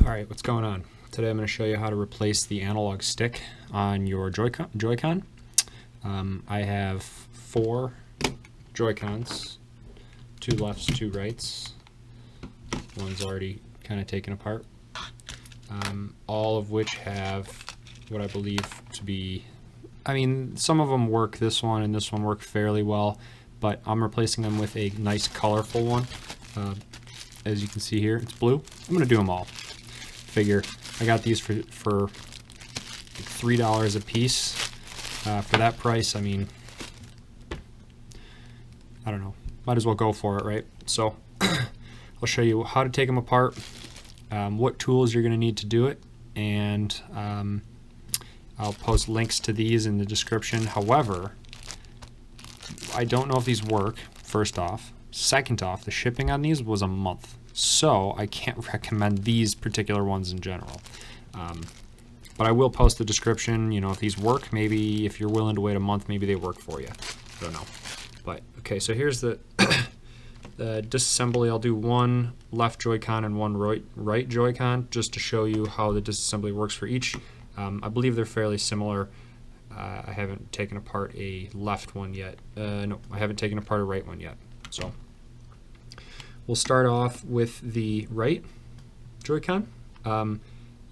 Alright, what's going on? Today I'm going to show you how to replace the analog stick on your Joycon. I have 4 Joycons, 2 lefts, 2 rights. One's already kind of taken apart. All of which have what I believe to be, some of them work. This one and this one work fairly well, but I'm replacing them with a nice colorful one. As you can see here, it's blue. I'm going to do them all. Figure I got these for $3 a piece. For that price, I don't know, might as well go for it, right? So I'll show you how to take them apart, what tools you're going to need to do it, and I'll post links to these in the description. However, I don't know if these work, first off. Second off, the shipping on these was a month, so I can't recommend these particular ones in general. But I will post the description, if these work. Maybe if you're willing to wait a month, maybe they work for you. I don't know. But okay, so here's the the disassembly. I'll do one left Joy-Con and one right Joy-Con just to show you how the disassembly works for each. I believe they're fairly similar. I haven't taken apart a left one yet. No, I haven't taken apart a right one yet. So we'll start off with the right Joy-Con.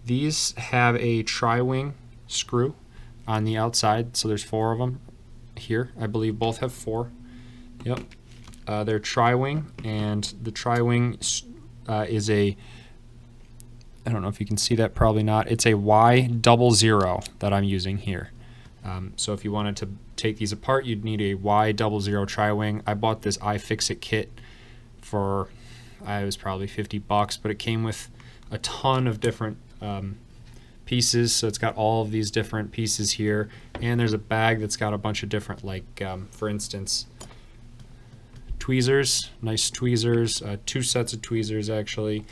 These have a tri-wing screw on the outside, so there's 4 of them here. I believe both have 4. Yep. They're tri-wing, and the tri-wing is a, I don't know if you can see that, probably not. It's a Y00 that I'm using here. So if you wanted to take these apart, you'd need a Y00 tri-wing. I bought this iFixit kit for, it was probably $50, but it came with a ton of different pieces. So it's got all of these different pieces here, and there's a bag that's got a bunch of different, for instance, tweezers, nice tweezers, 2 sets of tweezers actually,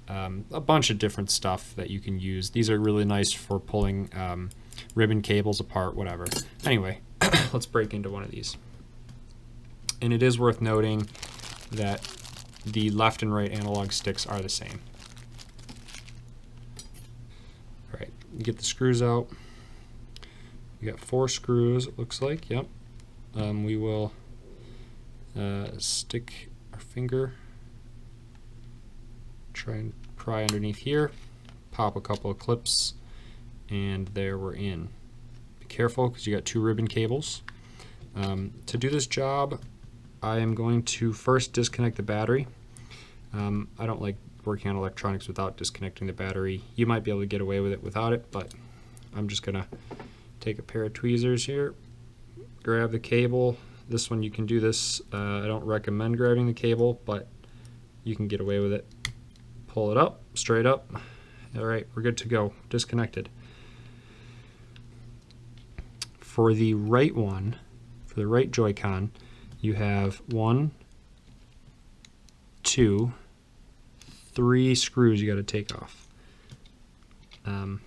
a bunch of different stuff that you can use. These are really nice for pulling ribbon cables apart, whatever. Anyway, let's break into one of these. And it is worth noting that the left and right analog sticks are the same. All right, get the screws out. We got 4 screws, it looks like. Yep. We will stick our finger, try and pry underneath here, pop a couple of clips, and there we're in. Be careful because you got 2 ribbon cables. To do this job, I am going to first disconnect the battery. I don't like working on electronics without disconnecting the battery. You might be able to get away with it without it, but I'm just gonna take a pair of tweezers here, grab the cable. This one, you can do this. I don't recommend grabbing the cable, but you can get away with it. Pull it up, straight up. All right, we're good to go. Disconnected. For the right one, for the right Joy-Con, you have 1, 2, 3 screws you got to take off. And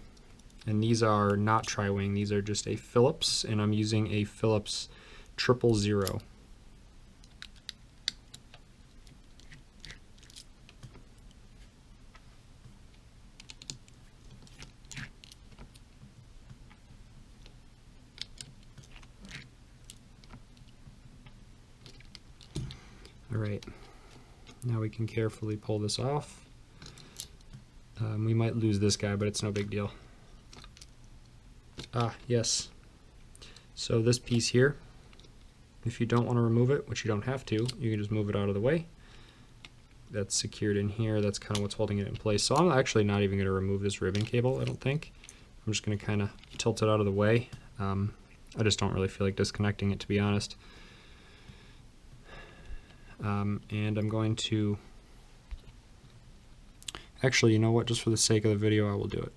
these are not tri-wing, these are just a Phillips, and I'm using a Phillips 000. All right, now we can carefully pull this off. We might lose this guy, but it's no big deal. Ah, yes. So this piece here, if you don't want to remove it, which you don't have to, you can just move it out of the way. That's secured in here. That's kind of what's holding it in place. So I'm actually not even going to remove this ribbon cable, I don't think. I'm just going to kind of tilt it out of the way. I just don't really feel like disconnecting it, to be honest. And I'm going to, actually, you know what, just for the sake of the video, I will do it.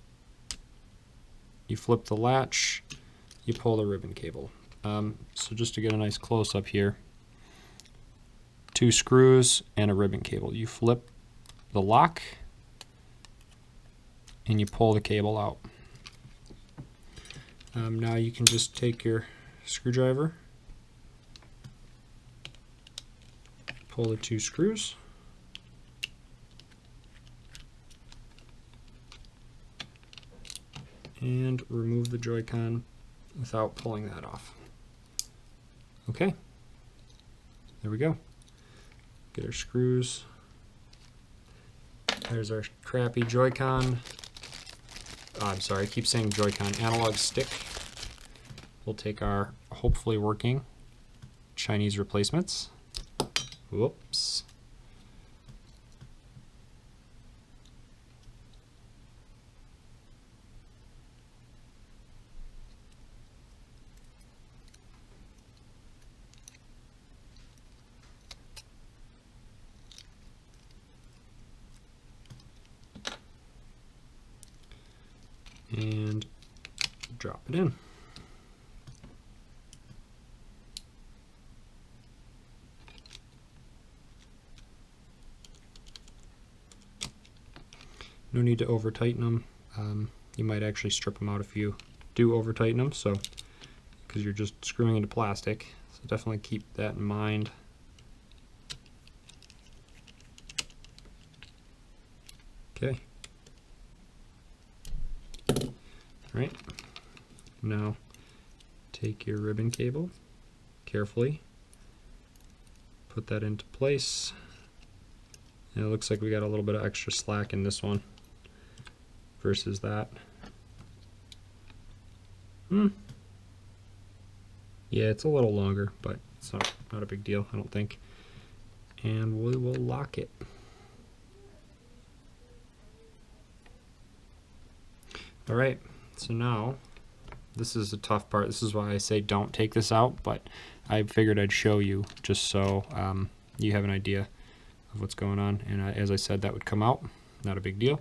You flip the latch, you pull the ribbon cable. So just to get a nice close-up here, 2 screws and a ribbon cable. You flip the lock and you pull the cable out. Now you can just take your screwdriver, pull the 2 screws, and remove the Joy-Con without pulling that off. Okay, there we go. Get our screws. There's our crappy Joy-Con. Oh, I'm sorry, I keep saying Joy-Con analog stick. We'll take our hopefully working Chinese replacements. Whoops. And drop it in. No need to over tighten them. You might actually strip them out if you do over tighten them, so because you're just screwing into plastic. So definitely keep that in mind. Okay. All right. Now take your ribbon cable carefully, put that into place. And it looks like we got a little bit of extra slack in this one versus that. Yeah, it's a little longer, but it's not a big deal, I don't think. And we will lock it. All right, so now this is the tough part. This is why I say don't take this out, but I figured I'd show you just so you have an idea of what's going on. And as I said, that would come out, not a big deal.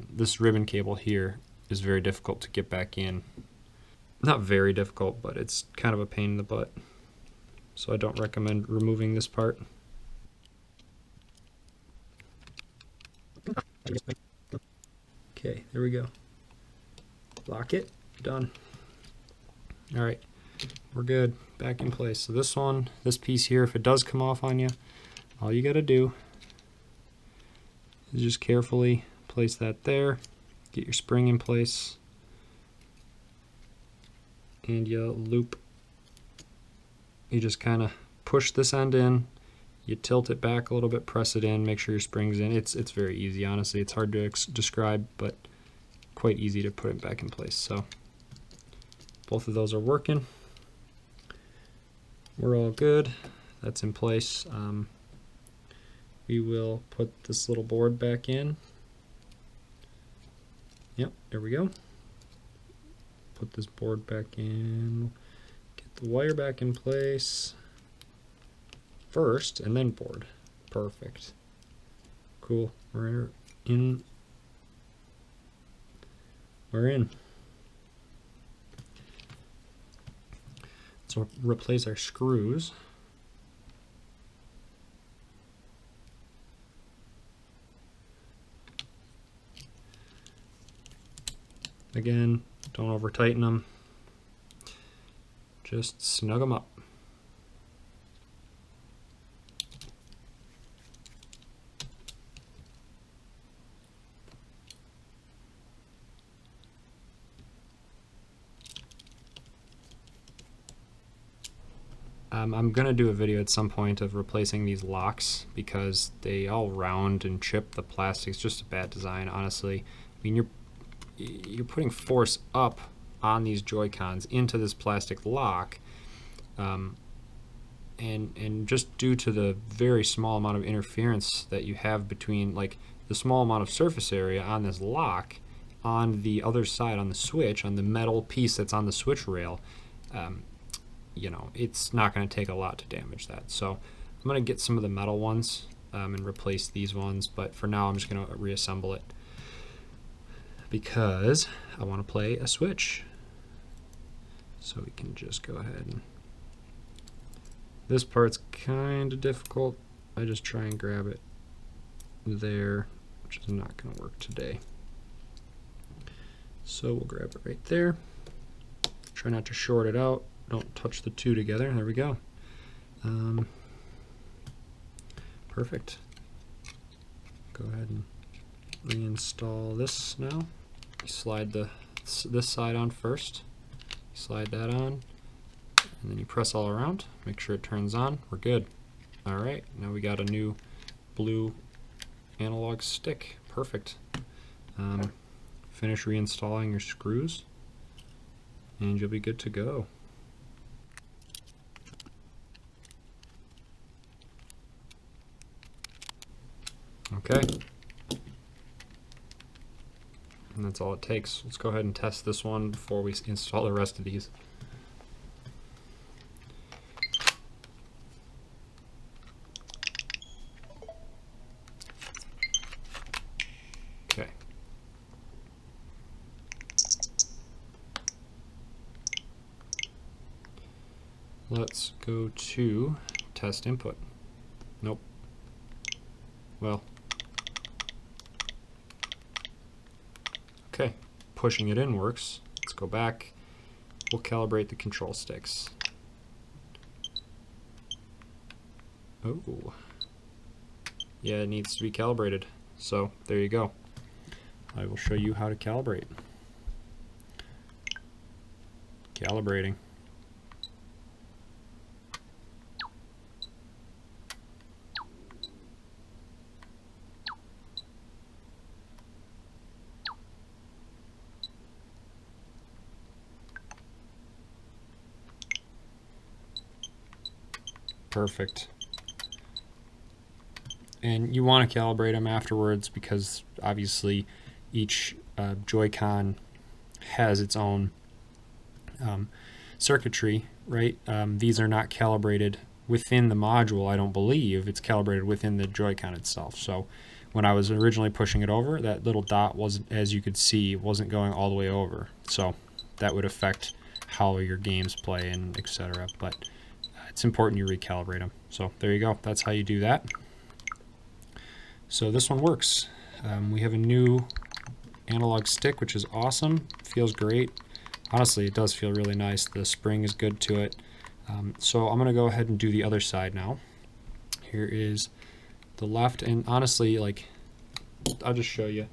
This ribbon cable here is very difficult to get back in. Not very difficult, but it's kind of a pain in the butt. So I don't recommend removing this part. Okay, there we go. Lock it, done. All right, we're good, back in place. So this one, this piece here, if it does come off on you, all you gotta do is just carefully place that there, get your spring in place, and you loop. You just kind of push this end in, you tilt it back a little bit, press it in, make sure your spring's in. It's very easy, honestly. It's hard to describe, but quite easy to put it back in place. So both of those are working. We're all good. That's in place. We will put this little board back in. Yep, there we go. Put this board back in. Get the wire back in place first, and then board. Perfect. Cool. We're in. We're in. So replace our screws. Again, don't over tighten them. Just snug them up. I'm going to do a video at some point of replacing these locks because they all round and chip. The plastic's just a bad design, honestly. I mean, you're putting force up on these Joy-Cons into this plastic lock, and just due to the very small amount of interference that you have between, like, the small amount of surface area on this lock on the other side, on the switch, on the metal piece that's on the switch rail, you know, it's not going to take a lot to damage that. So I'm going to get some of the metal ones and replace these ones, but for now I'm just going to reassemble it because I want to play a switch. So we can just go ahead and... This part's kind of difficult. I just try and grab it there, which is not going to work today. So we'll grab it right there. Try not to short it out. Don't touch the two together. There we go. Perfect. Go ahead and reinstall this now. Slide the this side on first. Slide that on, and then you press all around. Make sure it turns on. We're good. All right, now we got a new blue analog stick. Perfect. Finish reinstalling your screws, and you'll be good to go. Okay. And that's all it takes. Let's go ahead and test this one before we install the rest of these. Okay. Let's go to test input. Nope. Well. Okay, pushing it in works. Let's go back. We'll calibrate the control sticks. Oh. Yeah, it needs to be calibrated. So there you go. I will show you how to calibrate. Calibrating. Perfect. And you want to calibrate them afterwards because obviously each Joy-Con has its own circuitry, right? These are not calibrated within the module, I don't believe. It's calibrated within the Joy-Con itself. So when I was originally pushing it over, that little dot wasn't, as you could see, wasn't going all the way over. So that would affect how your games play and etc. But it's important you recalibrate them. So there you go. That's how you do that. So this one works. We have a new analog stick, which is awesome. Feels great. Honestly, it does feel really nice. The spring is good to it. So I'm going to go ahead and do the other side now. Here is the left, and honestly, like, I'll just show you.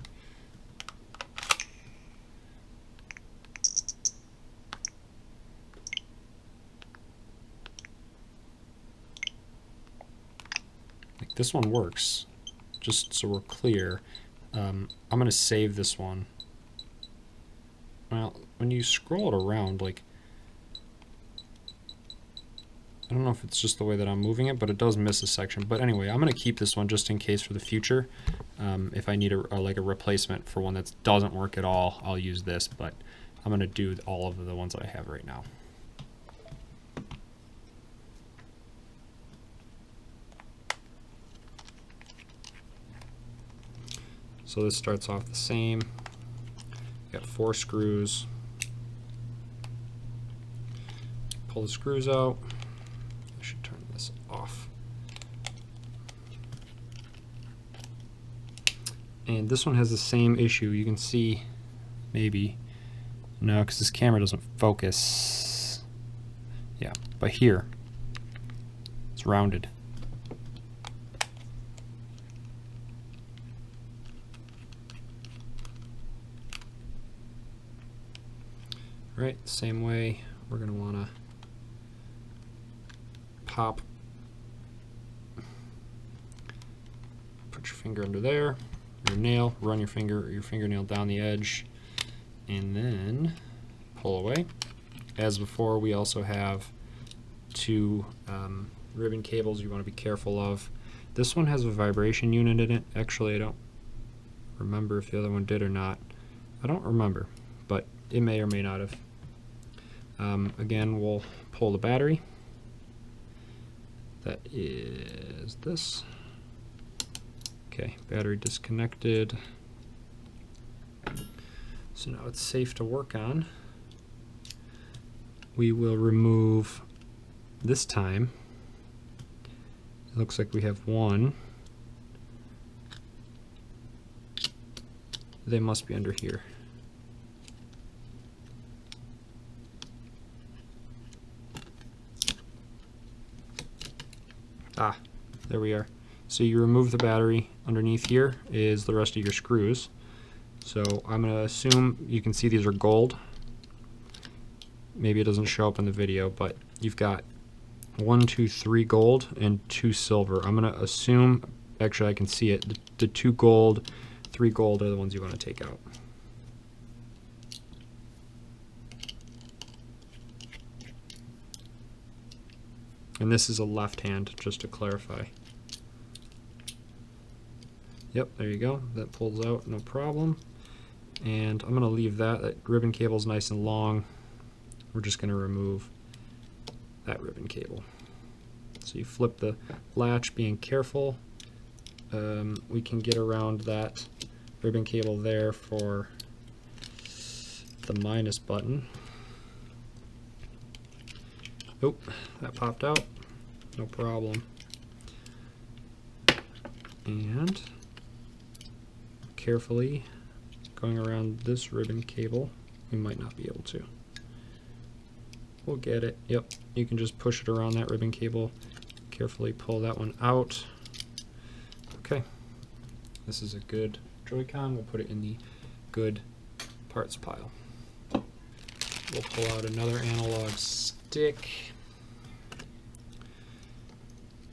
Like, this one works. Just so we're clear, I'm going to save this one. Well, when you scroll it around, like, I don't know if it's just the way that I'm moving it, but it does miss a section. But anyway, I'm going to keep this one just in case for the future. If I need like a replacement for one that doesn't work at all, I'll use this. But I'm going to do all of the ones that I have right now. So this starts off the same. Got 4 screws. Pull the screws out. I should turn this off. And this one has the same issue. You can see, maybe, no, because this camera doesn't focus. Yeah, but here, it's rounded. Right, same way, we're going to want to pop, put your finger under there, your nail, run your fingernail down the edge, and then pull away. As before, we also have 2 ribbon cables you want to be careful of. This one has a vibration unit in it. Actually, I don't remember if the other one did or not. I don't remember, but it may or may not have. Again, we'll pull the battery. That is this. Okay, battery disconnected. So now it's safe to work on. We will remove, this time, it looks like we have 1. They must be under here. Ah, there we are. So you remove the battery. Underneath here is the rest of your screws. So I'm going to assume you can see these are gold. Maybe it doesn't show up in the video, but you've got 1, 2, 3 gold and 2 silver. I'm going to assume, actually I can see it, the 2 gold, 3 gold are the ones you want to take out. And this is a left hand, just to clarify. Yep, there you go. That pulls out, no problem. And I'm going to leave that. That ribbon cable is nice and long. We're just going to remove that ribbon cable. So you flip the latch, being careful. We can get around that ribbon cable there for the minus button. Oh, that popped out. No problem. And carefully going around this ribbon cable, we might not be able to. We'll get it. Yep, you can just push it around that ribbon cable. Carefully pull that one out. Okay, this is a good Joy-Con. We'll put it in the good parts pile. We'll pull out another analog stick.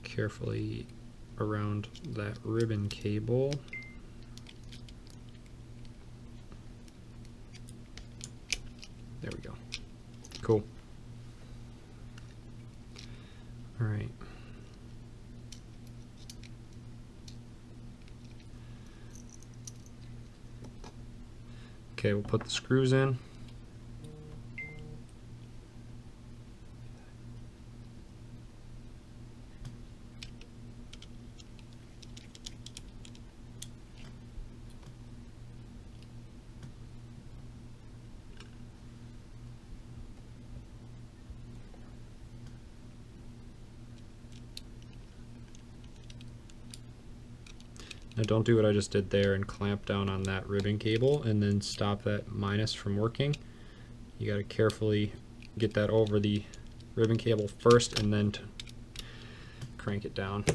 Carefully around that ribbon cable. There we go. Cool. All right. Okay, we'll put the screws in. Now don't do what I just did there and clamp down on that ribbon cable and then stop that minus from working. You got to carefully get that over the ribbon cable first and then crank it down.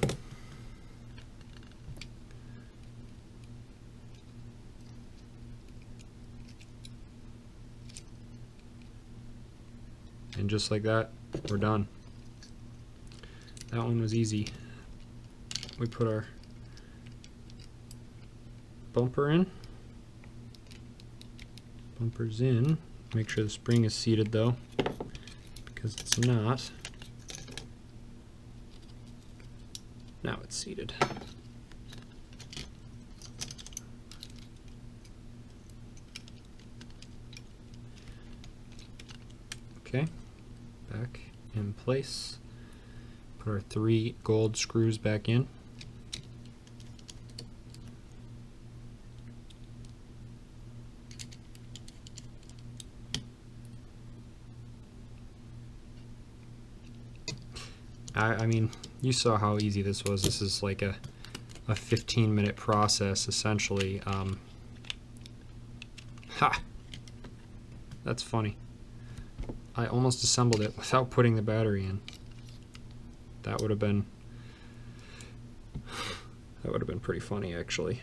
And just like that, we're done. That one was easy. We put our bumper in. Bumper's in. Make sure the spring is seated though, because it's not. Now it's seated. Okay, back in place. Put our 3 gold screws back in. I mean, you saw how easy this was. This is like a 15-minute process, essentially. Ha! That's funny. I almost assembled it without putting the battery in. That would have been pretty funny, actually.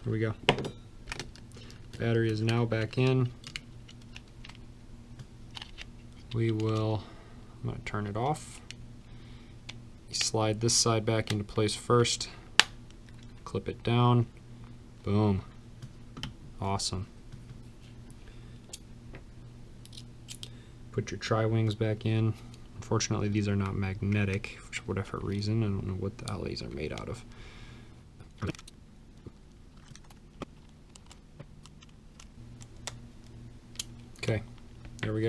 Here we go. Battery is now back in. I'm going to turn it off. Slide this side back into place first. Clip it down. Boom. Awesome. Put your tri-wings back in. Unfortunately, these are not magnetic for whatever reason. I don't know what the hell these are made out of. Okay, there we go.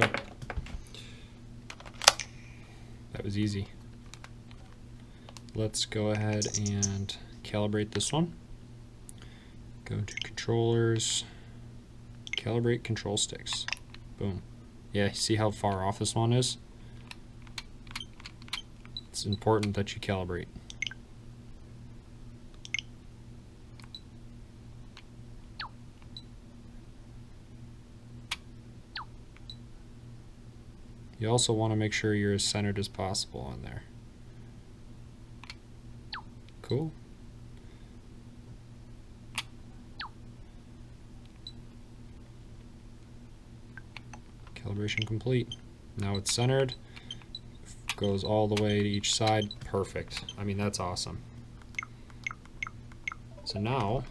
That was easy. Let's go ahead and calibrate this one. Go to controllers, calibrate control sticks. Boom. Yeah, see how far off this one is? It's important that you calibrate. You also want to make sure you're as centered as possible on there. Cool. Calibration complete. Now it's centered. Goes all the way to each side. Perfect. I mean, that's awesome. So now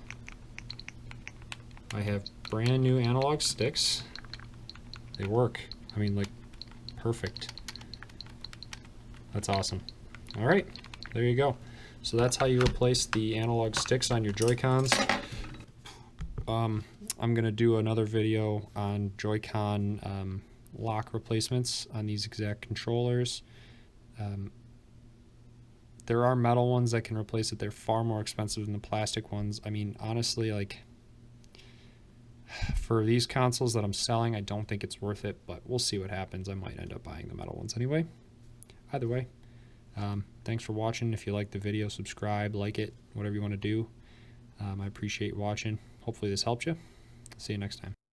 I have brand new analog sticks. They work. I mean, like, perfect. That's awesome. All right, there you go. So that's how you replace the analog sticks on your Joy-Cons. I'm gonna do another video on Joy-Con lock replacements on these exact controllers. There are metal ones that can replace it. They're far more expensive than the plastic ones. I mean, honestly, like, for these consoles that I'm selling, I don't think it's worth it, but we'll see what happens. I might end up buying the metal ones anyway. Either way, thanks for watching. If you like the video, subscribe, like it, whatever you want to do. I appreciate watching. Hopefully this helped you. See you next time.